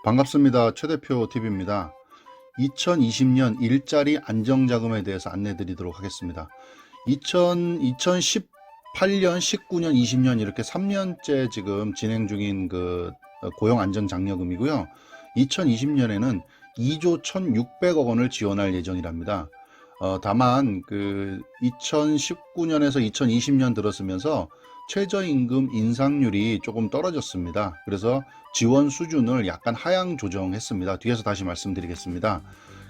반갑습니다. 최 대표 TV입니다. 2020년 일자리 안정자금에 대해서 안내 드리도록 하겠습니다. 2018년, 19년, 20년 이렇게 3년째 지금 진행 중인 고용 안정 장려금이고요. 2020년에는 2조 1,600억 원을 지원할 예정이랍니다. 다만 2019년에서 2020년 들었으면서 최저임금 인상률이 조금 떨어졌습니다. 그래서 지원 수준을 약간 하향 조정했습니다. 뒤에서 다시 말씀드리겠습니다.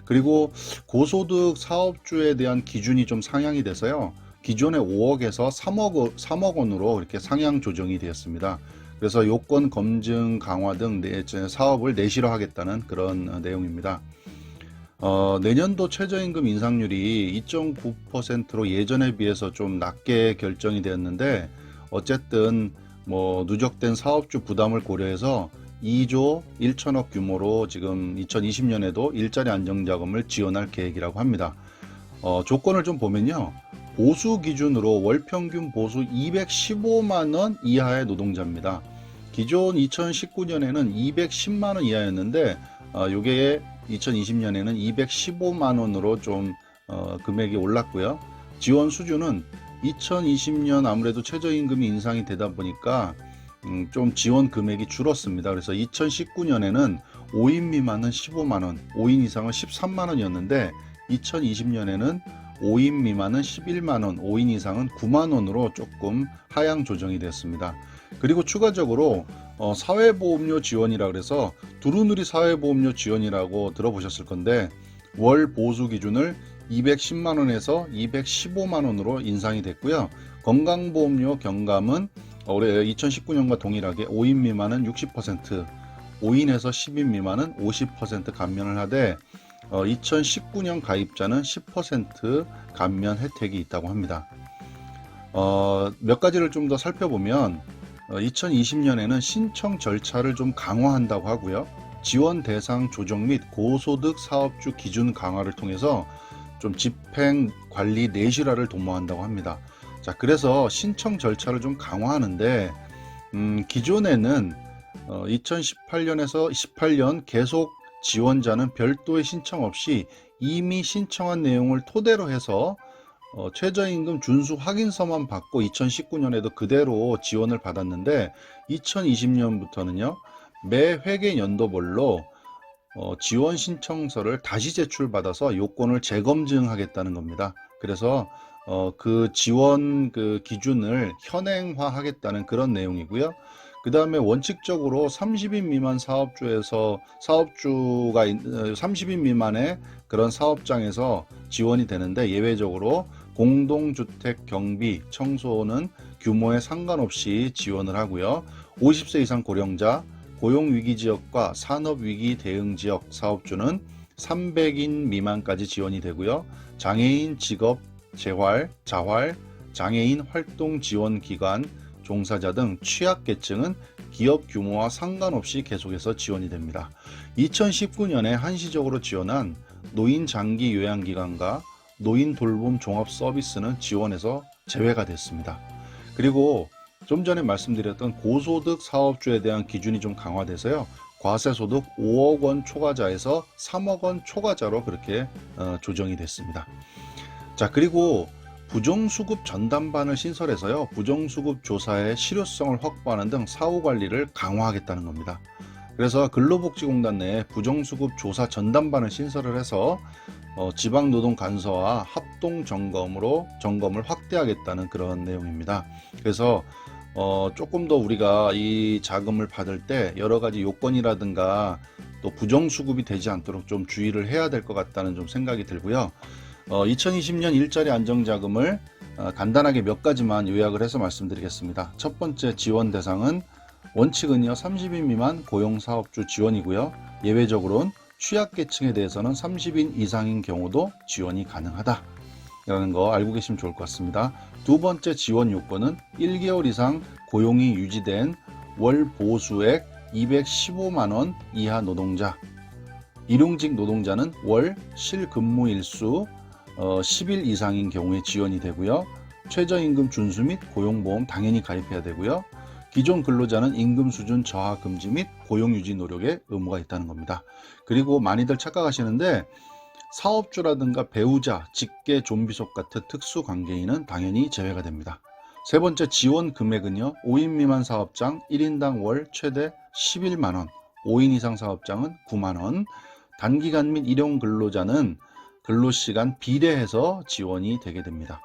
그리고 고소득 사업주에 대한 기준이 좀 상향이 돼서요. 기존의 5억에서 3억 원으로 이렇게 상향 조정이 되었습니다. 그래서 요건 검증 강화 등 사업을 내실화하겠다는 그런 내용입니다. 내년도 최저임금 인상률이 2.9%로 예전에 비해서 좀 낮게 결정이 되었는데, 어쨌든 누적된 사업주 부담을 고려해서 2조 1천억 규모로 지금 2020년에도 일자리 안정자금을 지원할 계획이라고 합니다. 조건을 좀 보면요. 보수 기준으로 월평균 보수 215만원 이하의 노동자입니다. 기존 2019년에는 210만원 이하였는데 요게 2020년에는 215만원으로 좀 금액이 올랐고요. 지원 수준은 2020년 아무래도 최저임금이 인상이 되다 보니까 좀 지원 금액이 줄었습니다. 그래서 2019년에는 5인 미만은 15만원, 5인 이상은 13만원이었는데 2020년에는 5인 미만은 11만원, 5인 이상은 9만원으로 조금 하향 조정이 됐습니다. 그리고 추가적으로 사회보험료 지원이라 그래서 두루누리 사회보험료 지원이라고 들어보셨을 건데, 월 보수 기준을 210만원에서 215만원으로 인상이 됐고요. 건강보험료 경감은 올해 2019년과 동일하게 5인 미만은 60%, 5인에서 10인 미만은 50% 감면을 하되 2019년 가입자는 10% 감면 혜택이 있다고 합니다. 몇 가지를 좀 더 살펴보면 2020년에는 신청 절차를 좀 강화한다고 하고요. 지원 대상 조정 및 고소득 사업주 기준 강화를 통해서 좀 집행 관리 내실화를 도모한다고 합니다. 자, 그래서 신청 절차를 좀 강화하는데 기존에는 2018년에서 18년 계속 지원자는 별도의 신청 없이 이미 신청한 내용을 토대로 해서 최저임금 준수 확인서만 받고 2019년에도 그대로 지원을 받았는데, 2020년부터는요 매 회계 연도별로 지원 신청서를 다시 제출받아서 요건을 재검증하겠다는 겁니다. 그래서 그 지원 기준을 현행화하겠다는 그런 내용이고요. 그 다음에 원칙적으로 30인 미만 사업주에서 30인 미만의 그런 사업장에서 지원이 되는데, 예외적으로 공동주택 경비, 청소는 규모에 상관없이 지원을 하고요. 50세 이상 고령자, 고용위기지역과 산업위기 대응지역 사업주는 300인 미만까지 지원이 되고요. 장애인 직업 재활, 자활, 장애인 활동 지원 기관 종사자 등 취약계층은 기업 규모와 상관없이 계속해서 지원이 됩니다. 2019년에 한시적으로 지원한 노인 장기 요양기관과 노인 돌봄 종합 서비스는 지원에서 제외가 됐습니다. 그리고 좀 전에 말씀드렸던 고소득 사업주에 대한 기준이 좀 강화돼서요. 과세소득 5억 원 초과자에서 3억 원 초과자로 그렇게 조정이 됐습니다. 자, 그리고 부정수급 전담반을 신설해서요. 부정수급 조사의 실효성을 확보하는 등 사후관리를 강화하겠다는 겁니다. 그래서 근로복지공단 내에 부정수급 조사 전담반을 신설을 해서 지방노동간서와 합동점검을 확대하겠다는 그런 내용입니다. 그래서 조금 더 우리가 이 자금을 받을 때 여러 가지 요건이라든가 또 부정수급이 되지 않도록 좀 주의를 해야 될 것 같다는 좀 생각이 들고요. 2020년 일자리 안정자금을 간단하게 몇 가지만 요약을 해서 말씀드리겠습니다. 첫 번째 지원 대상은 원칙은요 30인 미만 고용사업주 지원이고요. 예외적으로는 취약계층에 대해서는 30인 이상인 경우도 지원이 가능하다 라는 거 알고 계시면 좋을 것 같습니다. 두 번째 지원 요건은 1개월 이상 고용이 유지된 월 보수액 215만원 이하 노동자, 일용직 노동자는 월 실근무일수 10일 이상인 경우에 지원이 되고요. 최저임금 준수 및 고용보험 당연히 가입해야 되고요. 기존 근로자는 임금 수준 저하 금지 및 고용 유지 노력에 의무가 있다는 겁니다. 그리고 많이들 착각하시는데 사업주라든가 배우자, 직계 좀비속 같은 특수 관계인은 당연히 제외가 됩니다. 세 번째 지원 금액은요. 5인 미만 사업장 1인당 월 최대 11만 원, 5인 이상 사업장은 9만 원, 단기간 및 일용 근로자는 근로시간 비례해서 지원이 되게 됩니다.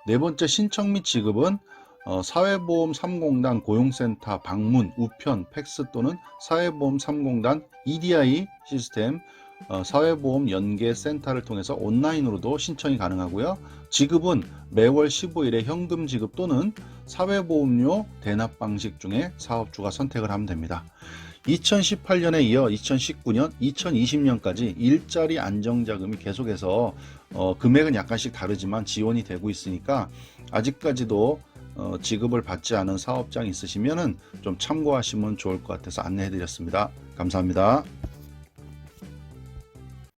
네 번째 신청 및 지급은 사회보험 3공단 고용센터 방문, 우편, 팩스 또는 사회보험 3공단 EDI 시스템 사회보험 연계 센터를 통해서 온라인으로도 신청이 가능하고요. 지급은 매월 15일에 현금 지급 또는 사회보험료 대납 방식 중에 사업주가 선택을 하면 됩니다. 2018년에 이어 2019년, 2020년까지 일자리 안정자금이 계속해서 금액은 약간씩 다르지만 지원이 되고 있으니까 아직까지도 지급을 받지 않은 사업장 있으시면 좀 참고하시면 좋을 것 같아서 안내해 드렸습니다. 감사합니다.